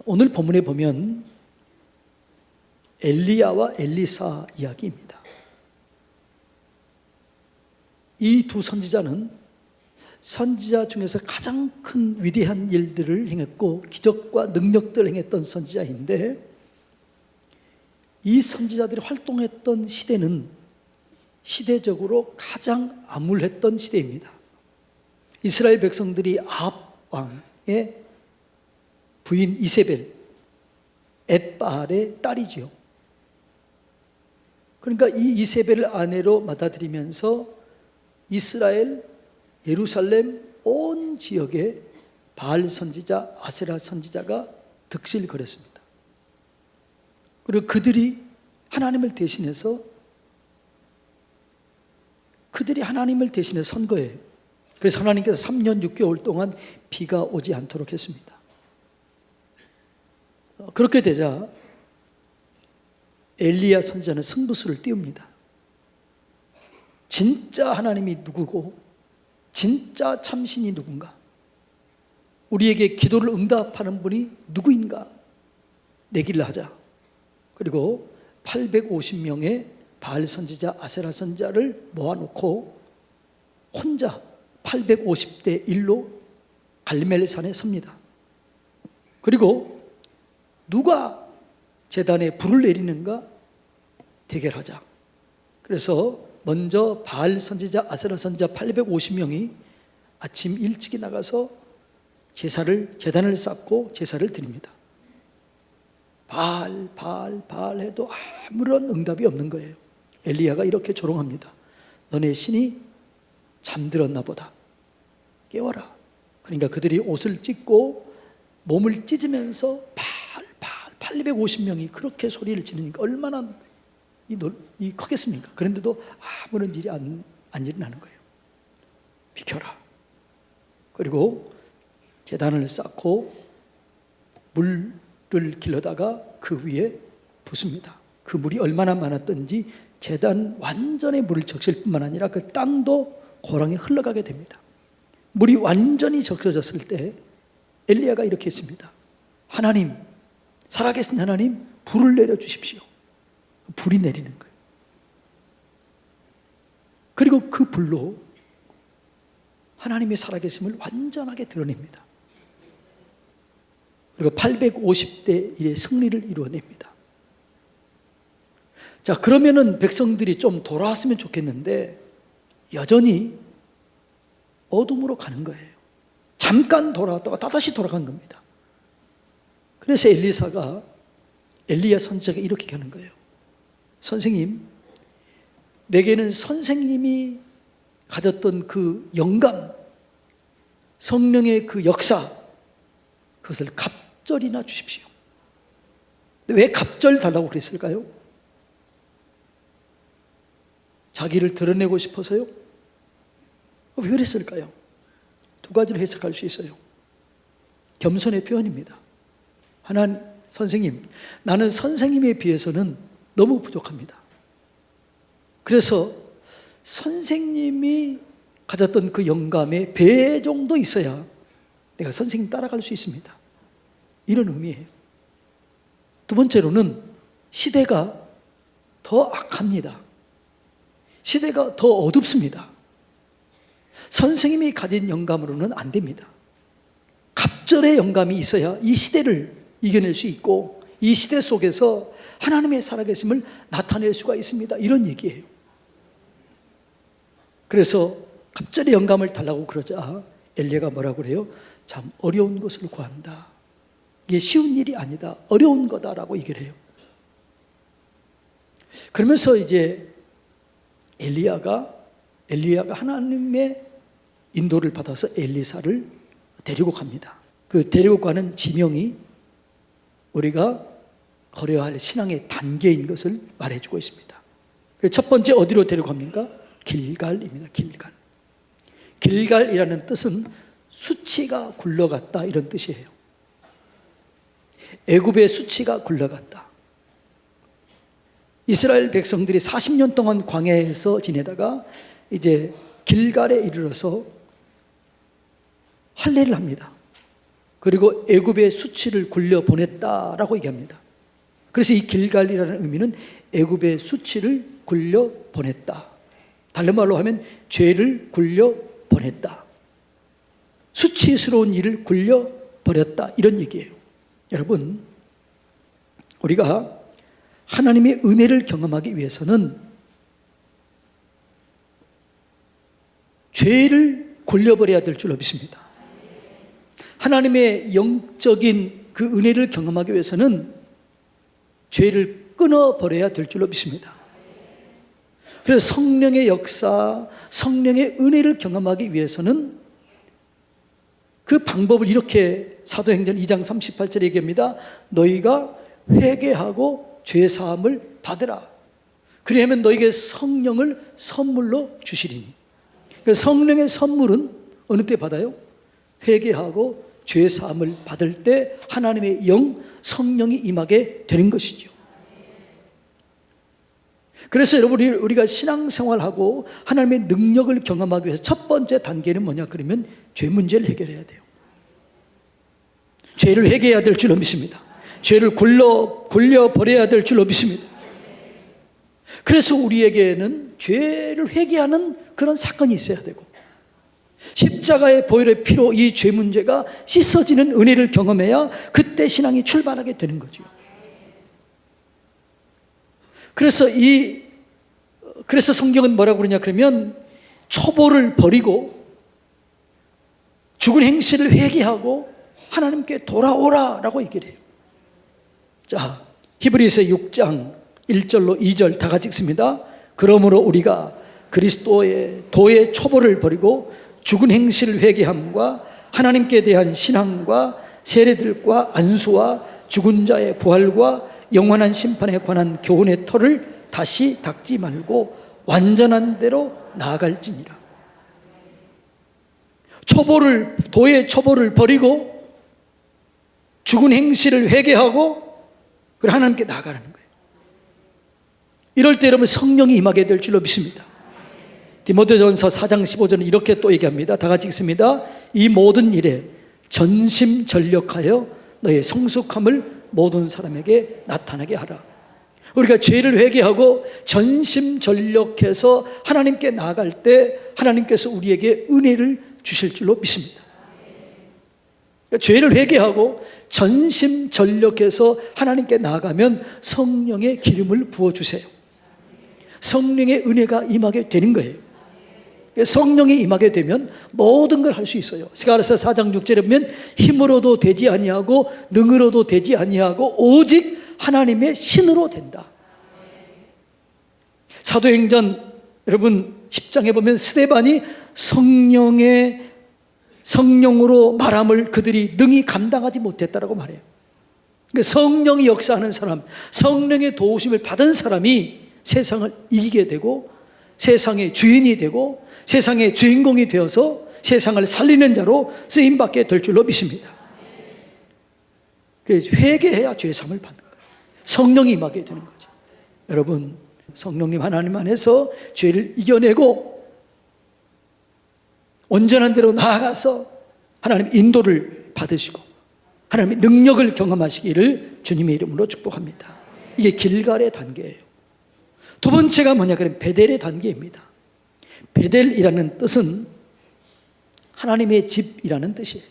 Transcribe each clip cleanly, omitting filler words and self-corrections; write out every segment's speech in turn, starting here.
오늘 본문에 보면 엘리야와 엘리사 이야기입니다. 이 두 선지자는 선지자 중에서 가장 큰 위대한 일들을 행했고 기적과 능력들을 행했던 선지자인데, 이 선지자들이 활동했던 시대는 시대적으로 가장 암울했던 시대입니다. 이스라엘 백성들이 아합 왕의 부인 이세벨, 엣바알의 딸이지요. 그러니까 이 이세벨을 아내로 받아들이면서 이스라엘, 예루살렘 온 지역에 바알 선지자, 아세라 선지자가 득실거렸습니다. 그리고 그들이 하나님을 대신해서 선 거예요. 그래서 하나님께서 3년 6개월 동안 비가 오지 않도록 했습니다. 그렇게 되자 엘리야 선지자는 승부수를 띄웁니다. 진짜 하나님이 누구고 진짜 참신이 누군가, 우리에게 기도를 응답하는 분이 누구인가 내기를 하자. 그리고 850명의 바알 선지자, 아세라 선지자를 모아놓고 혼자 850대 1로 갈멜산에 섭니다. 그리고 누가 제단에 불을 내리는가 대결하자. 그래서 먼저 바알 선지자, 아세라 선지자 850명이 아침 일찍이 나가서 제단을 쌓고 제사를 드립니다. 바알 해도 아무런 응답이 없는 거예요. 엘리야가 이렇게 조롱합니다. 너네 신이 잠들었나 보다. 깨워라. 그러니까 그들이 옷을 찢고 몸을 찢으면서 850명이 그렇게 소리를 지르니까 얼마나 크겠습니까? 그런데도 아무런 일이 안 일어나는 거예요. 비켜라. 그리고 제단을 쌓고 물을 길러다가 그 위에 붓습니다. 그 물이 얼마나 많았던지 제단 완전히 물을 적실 뿐만 아니라 그 땅도 고랑에 흘러가게 됩니다. 물이 완전히 적셔졌을 때 엘리야가 이렇게 했습니다. 하나님, 살아계신 하나님, 불을 내려주십시오. 불이 내리는 거예요. 그리고 그 불로 하나님의 살아계심을 완전하게 드러냅니다. 그리고 850대 1의 승리를 이루어냅니다. 자, 그러면은 백성들이 좀 돌아왔으면 좋겠는데 여전히 어둠으로 가는 거예요. 잠깐 돌아왔다가 다시 돌아간 겁니다. 그래서 엘리야 선지자가 이렇게 하는 거예요. 선생님, 내게는 선생님이 가졌던 그 영감, 성령의 그 역사, 그것을 갑절이나 주십시오. 왜 갑절 달라고 그랬을까요? 자기를 드러내고 싶어서요? 왜 그랬을까요? 두 가지로 해석할 수 있어요. 겸손의 표현입니다. 하나님, 선생님, 나는 선생님에 비해서는 너무 부족합니다. 그래서 선생님이 가졌던 그 영감의 배 정도 있어야 내가 선생님 따라갈 수 있습니다. 이런 의미예요. 두 번째로는 시대가 더 악합니다. 시대가 더 어둡습니다. 선생님이 가진 영감으로는 안 됩니다. 갑절의 영감이 있어야 이 시대를 이겨낼 수 있고 이 시대 속에서 하나님의 살아계심을 나타낼 수가 있습니다. 이런 얘기예요. 그래서 갑절의 영감을 달라고 그러자 엘리야가 뭐라고 그래요? 참 어려운 것을 구한다. 이게 쉬운 일이 아니다. 어려운 거다라고 얘기를 해요. 그러면서 이제 엘리야가 하나님의 인도를 받아서 엘리사를 데리고 갑니다. 그 데리고 가는 지명이 우리가 걸어야 할 신앙의 단계인 것을 말해주고 있습니다. 첫 번째 어디로 데리고 갑니까? 길갈입니다. 길갈이라는 뜻은 수치가 굴러갔다, 이런 뜻이에요. 애굽의 수치가 굴러갔다. 이스라엘 백성들이 40년 동안 광야에서 지내다가 이제 길갈에 이르러서 할례를 합니다. 그리고 애굽의 수치를 굴려 보냈다라고 얘기합니다. 그래서 이 길갈이라는 의미는 애굽의 수치를 굴려 보냈다. 다른 말로 하면 죄를 굴려 보냈다. 수치스러운 일을 굴려 버렸다. 이런 얘기예요. 여러분, 우리가 하나님의 은혜를 경험하기 위해서는 죄를 굴려버려야 될 줄로 믿습니다. 하나님의 영적인 그 은혜를 경험하기 위해서는 죄를 끊어버려야 될 줄로 믿습니다. 그래서 성령의 역사, 성령의 은혜를 경험하기 위해서는 그 방법을 이렇게 사도행전 2장 38절에 얘기합니다. 너희가 회개하고 죄사함을 받으라. 그리하면 너희에게 성령을 선물로 주시리니. 성령의 선물은 어느 때 받아요? 회개하고 죄사함을 받을 때 하나님의 영, 성령이 임하게 되는 것이죠. 그래서 여러분, 우리가 신앙생활하고 하나님의 능력을 경험하기 위해서 첫 번째 단계는 뭐냐 그러면 죄 문제를 해결해야 돼요. 죄를 회개해야 될 줄로 믿습니다. 죄를 굴려 버려야 될 줄로 믿습니다. 그래서 우리에게는 죄를 회개하는 그런 사건이 있어야 되고, 십자가의 보혈의 피로 이 죄 문제가 씻어지는 은혜를 경험해야 그때 신앙이 출발하게 되는 거죠. 그래서 성경은 뭐라고 그러냐 그러면 초보를 버리고 죽은 행실을 회개하고 하나님께 돌아오라라고 얘기를 해요. 자, 히브리서 6장 1절로 2절 다 같이 읽습니다. 그러므로 우리가 그리스도의 도의 초보를 버리고 죽은 행실을 회개함과 하나님께 대한 신앙과 세례들과 안수와 죽은 자의 부활과 영원한 심판에 관한 교훈의 터를 다시 닦지 말고 완전한 대로 나아갈지니라. 도의 초보를 버리고 죽은 행실을 회개하고 그리고 하나님께 나아가는 거예요. 이럴 때 여러분 성령이 임하게 될 줄로 믿습니다. 디모데전서 4장 15절은 이렇게 또 얘기합니다. 다 같이 읽습니다. 이 모든 일에 전심전력하여 너의 성숙함을 모든 사람에게 나타나게 하라. 우리가 죄를 회개하고 전심전력해서 하나님께 나아갈 때 하나님께서 우리에게 은혜를 주실 줄로 믿습니다. 그러니까 죄를 회개하고 전심전력해서 하나님께 나아가면 성령의 기름을 부어주세요. 성령의 은혜가 임하게 되는 거예요. 성령이 임하게 되면 모든 걸 할 수 있어요. 스가랴서 4장 6절에 보면 힘으로도 되지 아니하고 능으로도 되지 아니하고 오직 하나님의 신으로 된다. 사도행전 여러분 10장에 보면 스데반이 성령으로 말함을 그들이 능히 감당하지 못했다라고 말해요. 그러니까 성령이 역사하는 사람, 성령의 도우심을 받은 사람이 세상을 이기게 되고 세상의 주인이 되고 세상의 주인공이 되어서 세상을 살리는 자로 쓰임받게 될 줄로 믿습니다. 회개해야 죄사함을 받는 거예요. 성령이 임하게 되는 거죠. 여러분, 성령님 하나님 안에서 죄를 이겨내고 온전한 대로 나아가서 하나님의 인도를 받으시고 하나님의 능력을 경험하시기를 주님의 이름으로 축복합니다. 이게 길갈의 단계예요. 두 번째가 뭐냐 그러면 베델의 단계입니다. 베델이라는 뜻은 하나님의 집이라는 뜻이에요.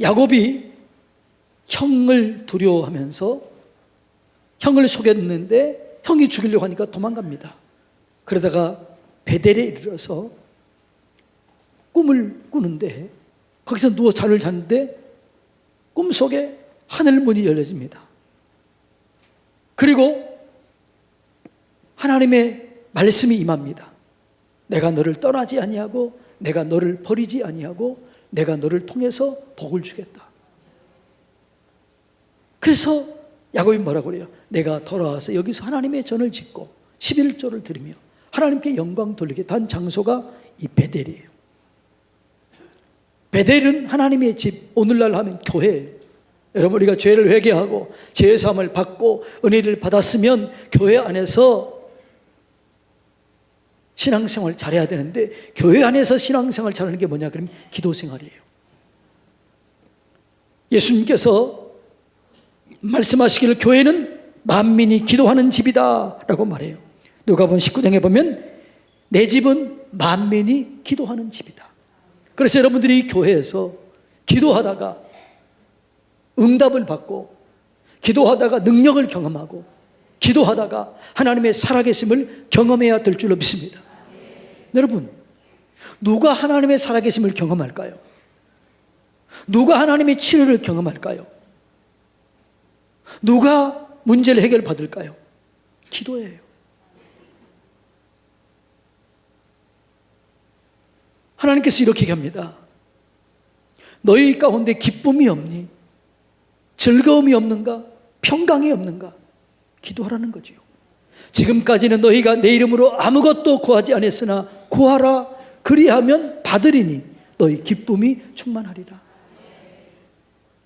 야곱이 형을 두려워하면서 형을 속였는데 형이 죽이려고 하니까 도망갑니다. 그러다가 베델에 이르러서 꿈을 꾸는데 거기서 누워 잠을 잤는데 꿈속에 하늘문이 열려집니다. 그리고 하나님의 말씀이 임합니다. 내가 너를 떠나지 아니하고 내가 너를 버리지 아니하고 내가 너를 통해서 복을 주겠다. 그래서 야곱이 뭐라고 그래요? 내가 돌아와서 여기서 하나님의 전을 짓고 11조를 드리며 하나님께 영광 돌리게 단 장소가 이 베델이에요. 베델은 하나님의 집, 오늘날 하면 교회예요. 여러분, 우리가 죄를 회개하고 죄의 사함을 받고 은혜를 받았으면 교회 안에서 신앙생활 잘해야 되는데 교회 안에서 신앙생활 잘하는 게 뭐냐 그러면 기도 생활이에요. 예수님께서 말씀하시기를 교회는 만민이 기도하는 집이다 라고 말해요. 누가복음 19장에 보면 내 집은 만민이 기도하는 집이다. 그래서 여러분들이 이 교회에서 기도하다가 응답을 받고, 기도하다가 능력을 경험하고, 기도하다가 하나님의 살아계심을 경험해야 될 줄로 믿습니다. 여러분, 누가 하나님의 살아계심을 경험할까요? 누가 하나님의 치료를 경험할까요? 누가 문제를 해결받을까요? 기도예요. 하나님께서 이렇게 얘기합니다. 너희 가운데 기쁨이 없니? 즐거움이 없는가? 평강이 없는가? 기도하라는 거죠. 지금까지는 너희가 내 이름으로 아무것도 구하지 않았으나 구하라, 그리하면 받으리니 너희 기쁨이 충만하리라.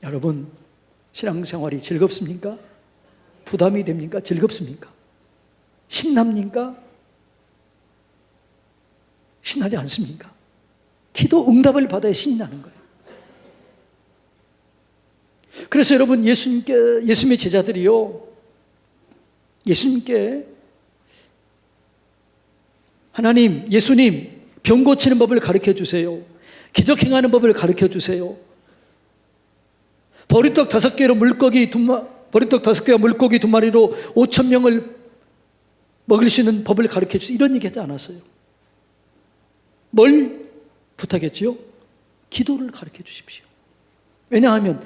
여러분, 신앙생활이 즐겁습니까? 부담이 됩니까? 즐겁습니까? 신납니까? 신나지 않습니까? 기도 응답을 받아야 신이 나는 거예요. 그래서 여러분, 예수님의 제자들이요, 예수님께 하나님, 예수님, 병 고치는 법을 가르쳐 주세요. 기적 행하는 법을 가르쳐 주세요. 보리떡 5개와 물고기 2마리로 5,000명을 먹일 수 있는 법을 가르쳐 주세요. 이런 얘기 하지 않았어요. 뭘 부탁했지요? 기도를 가르쳐 주십시오. 왜냐하면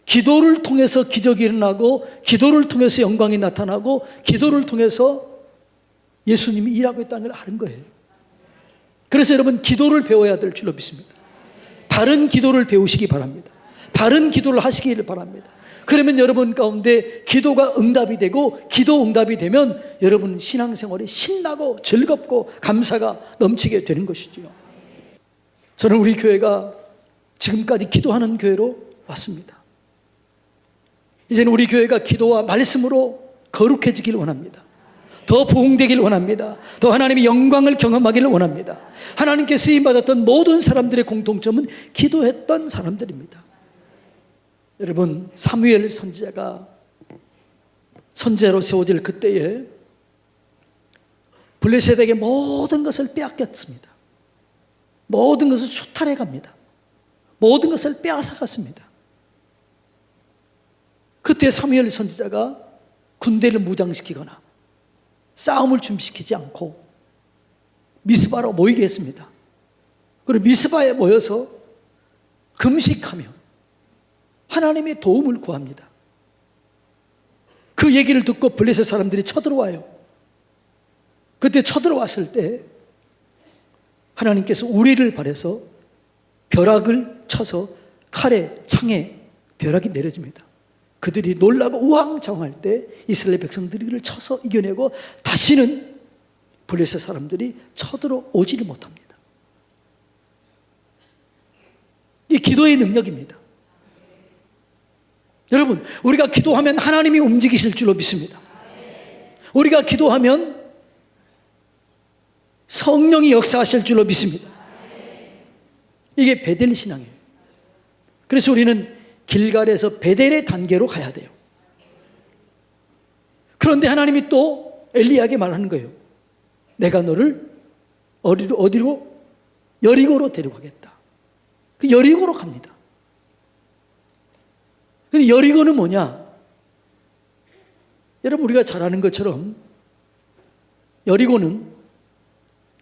기도를 통해서 기적이 일어나고, 기도를 통해서 영광이 나타나고, 기도를 통해서 예수님이 일하고 있다는 걸 아는 거예요. 그래서 여러분, 기도를 배워야 될 줄로 믿습니다. 바른 기도를 배우시기 바랍니다. 바른 기도를 하시기를 바랍니다. 그러면 여러분 가운데 기도가 응답이 되고, 기도 응답이 되면 여러분 신앙생활이 신나고 즐겁고 감사가 넘치게 되는 것이지요. 저는 우리 교회가 지금까지 기도하는 교회로 왔습니다. 이제는 우리 교회가 기도와 말씀으로 거룩해지길 원합니다. 더 부흥되길 원합니다. 더 하나님의 영광을 경험하기를 원합니다. 하나님께 쓰임받았던 모든 사람들의 공통점은 기도했던 사람들입니다. 여러분, 사무엘 선지자가 선지자로 세워질 그때에 블레셋에게 모든 것을 빼앗겼습니다. 모든 것을 수탈해 갑니다. 모든 것을 빼앗아갔습니다. 그때 사무엘 선지자가 군대를 무장시키거나 싸움을 준비시키지 않고 미스바로 모이게 했습니다. 그리고 미스바에 모여서 금식하며 하나님의 도움을 구합니다. 그 얘기를 듣고 블레셋 사람들이 쳐들어와요. 그때 쳐들어왔을 때 하나님께서 우리를 발해서 벼락을 쳐서 칼에 창에 벼락이 내려집니다. 그들이 놀라고 우왕좌왕할 때 이스라엘 백성들이 그를 쳐서 이겨내고 다시는 블레셋 사람들이 쳐들어오지를 못합니다. 이 기도의 능력입니다. 여러분, 우리가 기도하면 하나님이 움직이실 줄로 믿습니다. 우리가 기도하면 성령이 역사하실 줄로 믿습니다. 이게 베델 신앙이에요. 그래서 우리는 길갈에서 베델의 단계로 가야 돼요. 그런데 하나님이 또 엘리야에게 말하는 거예요. 내가 너를 어디로? 여리고로 데려가겠다. 그 여리고로 갑니다. 근데 여리고는 뭐냐? 여러분, 우리가 잘 아는 것처럼 여리고는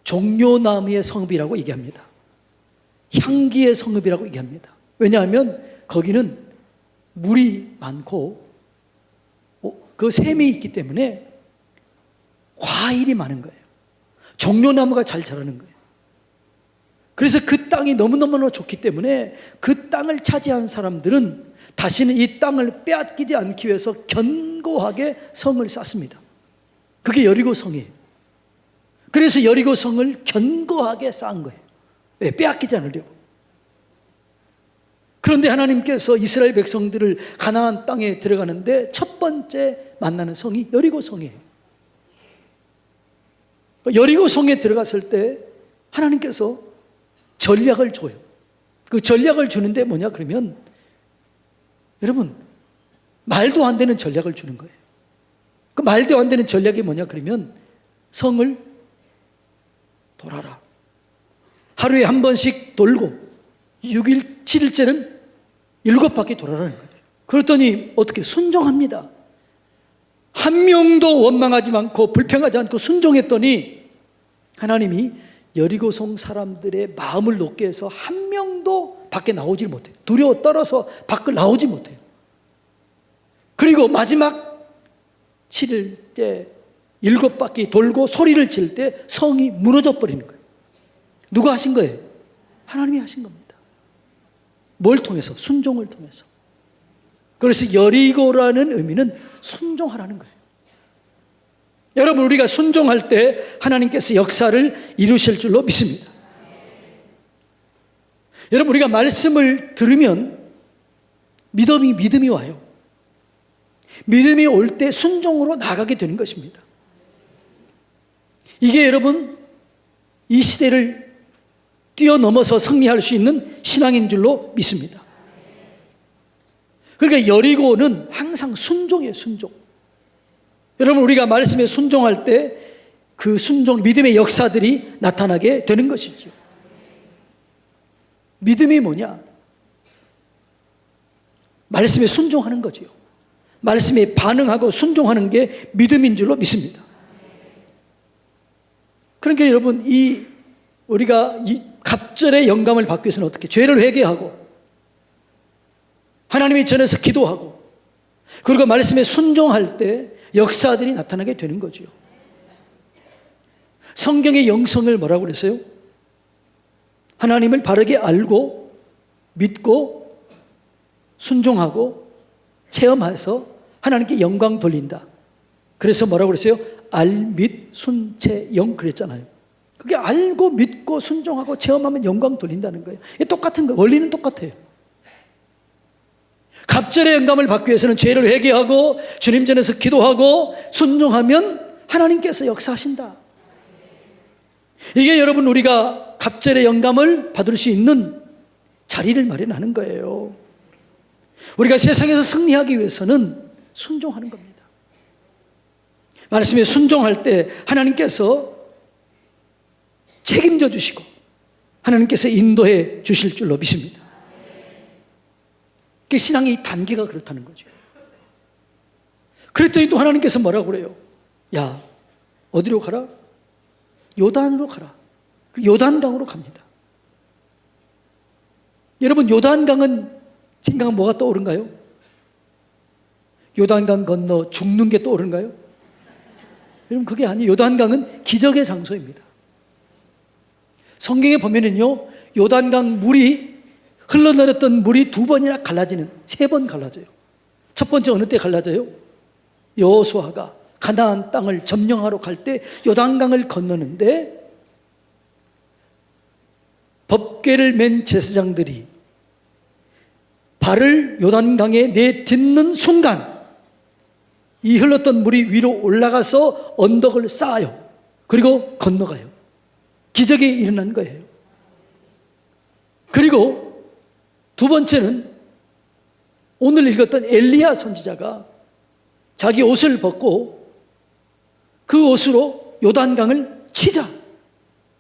종려나무의 성읍이라고 얘기합니다. 향기의 성읍이라고 얘기합니다. 왜냐하면 거기는 물이 많고 그 샘이 있기 때문에 과일이 많은 거예요. 종려나무가 잘 자라는 거예요. 그래서 그 땅이 너무너무 좋기 때문에 그 땅을 차지한 사람들은 다시는 이 땅을 빼앗기지 않기 위해서 견고하게 성을 쌓습니다. 그게 여리고 성이에요. 그래서 여리고 성을 견고하게 쌓은 거예요. 왜? 빼앗기지 않으려고. 그런데 하나님께서 이스라엘 백성들을 가나안 땅에 들어가는데 첫 번째 만나는 성이 여리고 성이에요. 여리고 성에 들어갔을 때 하나님께서 전략을 줘요. 그 전략을 주는데 뭐냐 그러면 여러분, 말도 안 되는 전략을 주는 거예요. 그 말도 안 되는 전략이 뭐냐 그러면 성을 돌아라. 하루에 한 번씩 돌고 6일, 7일째는 7바퀴 돌아라는 거예요. 그랬더니 어떻게 순종합니다. 한 명도 원망하지 않고 불평하지 않고 순종했더니 하나님이 여리고성 사람들의 마음을 높게 해서 한 명도 밖에 나오질 못해요. 두려워 떨어서 밖을 나오지 못해요. 그리고 마지막 7일째 7바퀴 돌고 소리를 칠 때 성이 무너져 버리는 거예요. 누가 하신 거예요? 하나님이 하신 겁니다. 뭘 통해서? 순종을 통해서. 그래서 여리고라는 의미는 순종하라는 거예요. 여러분, 우리가 순종할 때 하나님께서 역사를 이루실 줄로 믿습니다. 여러분, 우리가 말씀을 들으면 믿음이 와요. 믿음이 올 때 순종으로 나가게 되는 것입니다. 이게 여러분 이 시대를 뛰어넘어서 승리할 수 있는 신앙인 줄로 믿습니다. 그러니까 여리고는 항상 순종이에요. 순종. 여러분, 우리가 말씀에 순종할 때 그 순종, 믿음의 역사들이 나타나게 되는 것이죠. 믿음이 뭐냐? 말씀에 순종하는 거죠. 말씀에 반응하고 순종하는 게 믿음인 줄로 믿습니다. 그러니까 여러분, 우리가 이 갑절의 영감을 받기 위해서는 어떻게? 죄를 회개하고 하나님의 전에서 기도하고 그리고 말씀에 순종할 때 역사들이 나타나게 되는 거죠. 성경의 영성을 뭐라고 그랬어요? 하나님을 바르게 알고 믿고 순종하고 체험해서 하나님께 영광 돌린다. 그래서 뭐라고 그랬어요? 알, 믿, 순, 체, 영 그랬잖아요. 그게 알고 믿고 순종하고 체험하면 영광 돌린다는 거예요. 이게 똑같은 거예요. 원리는 똑같아요. 갑절의 영감을 받기 위해서는 죄를 회개하고 주님 전에서 기도하고 순종하면 하나님께서 역사하신다. 이게 여러분 우리가 갑절의 영감을 받을 수 있는 자리를 마련하는 거예요. 우리가 세상에서 승리하기 위해서는 순종하는 겁니다. 말씀에 순종할 때 하나님께서 책임져 주시고 하나님께서 인도해 주실 줄로 믿습니다. 그 신앙의 단계가 그렇다는 거죠. 그랬더니 또 하나님께서 뭐라고 그래요? 야, 어디로 가라? 요단으로 가라. 요단강으로 갑니다. 여러분, 요단강은 생각하면 뭐가 떠오른가요? 요단강 건너 죽는 게 떠오른가요? 여러분, 그게 아니에요. 요단강은 기적의 장소입니다. 성경에 보면은요, 요단강 물이 흘러내렸던 물이 2번이나 갈라지는, 3번 갈라져요. 첫 번째 어느 때 갈라져요? 여호수아가 가나안 땅을 점령하러 갈 때 요단강을 건너는데 법궤를 맨 제사장들이 발을 요단강에 내딛는 순간 이 흘렀던 물이 위로 올라가서 언덕을 쌓아요. 그리고 건너가요. 기적이 일어난 거예요. 그리고 두 번째는 오늘 읽었던 엘리야 선지자가 자기 옷을 벗고 그 옷으로 요단강을 치자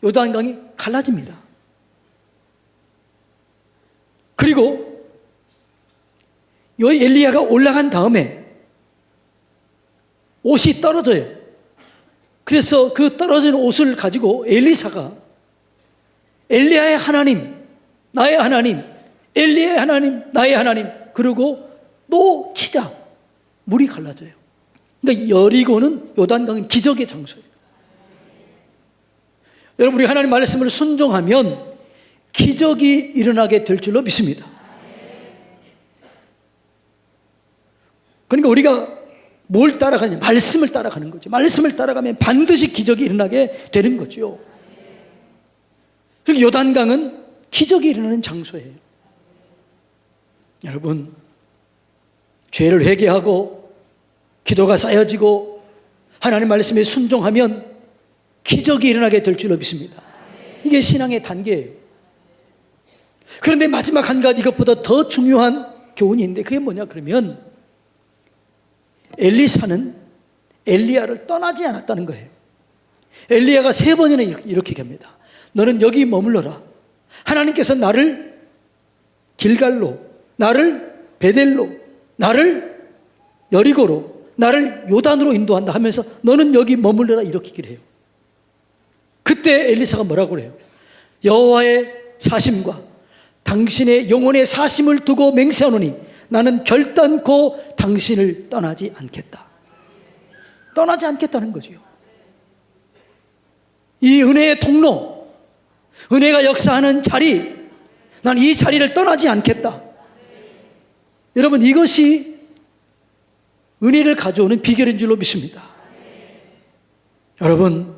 요단강이 갈라집니다. 그리고 요 엘리야가 올라간 다음에 옷이 떨어져요. 그래서 그 떨어진 옷을 가지고 엘리사가 엘리야의 하나님, 나의 하나님, 엘리야의 하나님, 나의 하나님, 그리고 또 치자 물이 갈라져요. 그러니까 여리고는 요단강은 기적의 장소예요. 여러분, 우리 하나님 말씀을 순종하면 기적이 일어나게 될 줄로 믿습니다. 그러니까 우리가 뭘 따라가냐? 말씀을 따라가는 거죠. 말씀을 따라가면 반드시 기적이 일어나게 되는 거죠. 그리고 요단강은 기적이 일어나는 장소예요. 여러분, 죄를 회개하고 기도가 쌓여지고 하나님 말씀에 순종하면 기적이 일어나게 될 줄로 믿습니다. 이게 신앙의 단계예요. 그런데 마지막 한 가지, 이것보다 더 중요한 교훈이 있는데 그게 뭐냐 그러면 엘리사는 엘리야를 떠나지 않았다는 거예요. 엘리야가 3번이나 이렇게 얘기합니다. 너는 여기 머물러라. 하나님께서 나를 길갈로, 나를 베델로, 나를 여리고로, 나를 요단으로 인도한다 하면서 너는 여기 머물러라 이렇게 얘기를 해요. 그때 엘리사가 뭐라고 그래요? 여호와의 사심과 당신의 영혼의 사심을 두고 맹세하노니 나는 결단코 당신을 떠나지 않겠다. 떠나지 않겠다는 거죠. 이 은혜의 통로, 은혜가 역사하는 자리, 난 이 자리를 떠나지 않겠다. 여러분, 이것이 은혜를 가져오는 비결인 줄로 믿습니다. 여러분,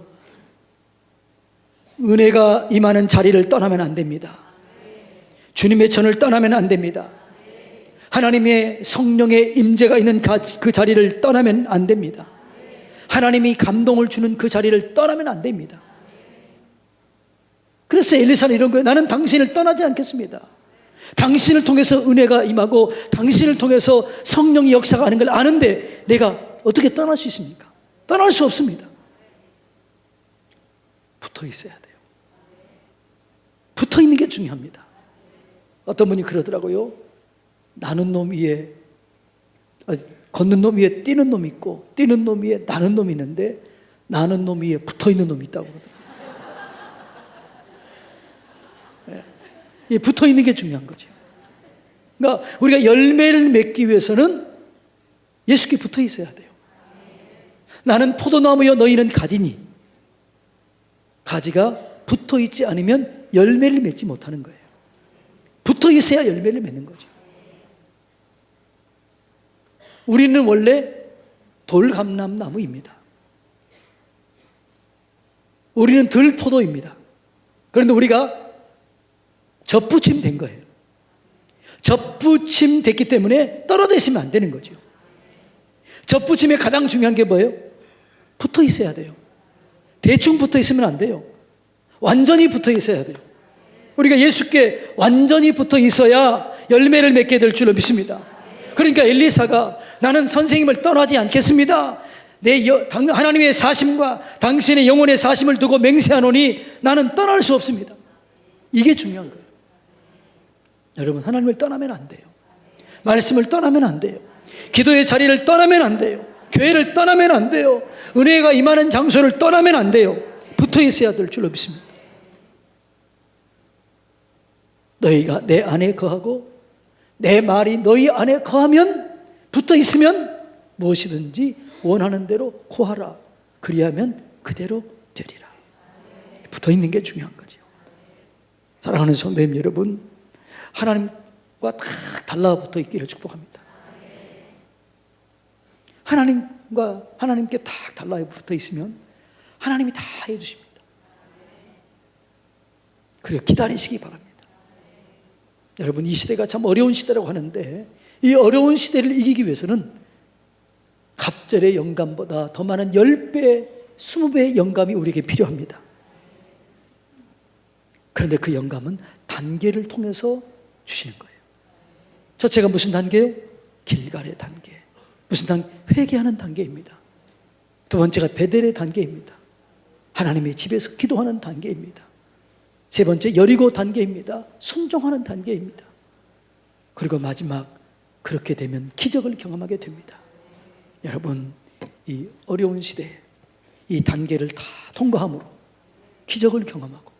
은혜가 임하는 자리를 떠나면 안 됩니다. 주님의 전을 떠나면 안 됩니다. 하나님의 성령의 임재가 있는 그 자리를 떠나면 안 됩니다. 하나님이 감동을 주는 그 자리를 떠나면 안 됩니다. 그래서 엘리사는 이런 거예요. 나는 당신을 떠나지 않겠습니다. 당신을 통해서 은혜가 임하고 당신을 통해서 성령의 역사가 하는 걸 아는데 내가 어떻게 떠날 수 있습니까? 떠날 수 없습니다. 붙어 있어야 돼요. 붙어 있는 게 중요합니다. 어떤 분이 그러더라고요. 나는 놈 위에, 걷는 놈 위에 뛰는 놈이 있고 뛰는 놈 위에 나는 놈이 있는데 나는 놈 위에 붙어 있는 놈이 있다고 그러더라고요. 예, 붙어 있는 게 중요한 거죠. 그러니까 우리가 열매를 맺기 위해서는 예수께 붙어 있어야 돼요. 나는 포도나무여 너희는 가지니, 가지가 붙어 있지 않으면 열매를 맺지 못하는 거예요. 붙어 있어야 열매를 맺는 거죠. 우리는 원래 돌감람나무입니다. 우리는 들포도입니다. 그런데 우리가 접붙임 된 거예요. 접붙임 됐기 때문에 떨어져 있으면 안 되는 거죠. 접붙임의 가장 중요한 게 뭐예요? 붙어 있어야 돼요. 대충 붙어 있으면 안 돼요. 완전히 붙어 있어야 돼요. 우리가 예수께 완전히 붙어 있어야 열매를 맺게 될 줄로 믿습니다. 그러니까 엘리사가 나는 선생님을 떠나지 않겠습니다. 하나님의 사심과 당신의 영혼의 사심을 두고 맹세하노니 나는 떠날 수 없습니다. 이게 중요한 거예요. 여러분, 하나님을 떠나면 안 돼요. 말씀을 떠나면 안 돼요. 기도의 자리를 떠나면 안 돼요. 교회를 떠나면 안 돼요. 은혜가 임하는 장소를 떠나면 안 돼요. 붙어 있어야 될 줄로 믿습니다. 너희가 내 안에 거하고 내 말이 너희 안에 거하면, 붙어 있으면 무엇이든지 원하는 대로 구하라. 그리하면 그대로 되리라. 붙어 있는 게 중요한 거죠. 사랑하는 성도님 여러분, 하나님과 딱 달라붙어 있기를 축복합니다. 하나님께 딱 달라붙어 있으면 하나님이 다 해주십니다. 그래서 기다리시기 바랍니다. 여러분, 이 시대가 참 어려운 시대라고 하는데 이 어려운 시대를 이기기 위해서는 갑절의 영감보다 더 많은 10배, 20배의 영감이 우리에게 필요합니다. 그런데 그 영감은 단계를 통해서 주시는 거예요. 첫째가 무슨 단계요? 길갈의 단계. 무슨 단계? 회개하는 단계입니다. 두 번째가 베델의 단계입니다. 하나님의 집에서 기도하는 단계입니다. 세 번째 여리고 단계입니다. 순종하는 단계입니다. 그리고 마지막, 그렇게 되면 기적을 경험하게 됩니다. 여러분, 이 어려운 시대에 이 단계를 다 통과함으로 기적을 경험하고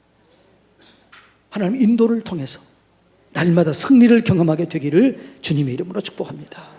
하나님 인도를 통해서 날마다 승리를 경험하게 되기를 주님의 이름으로 축복합니다.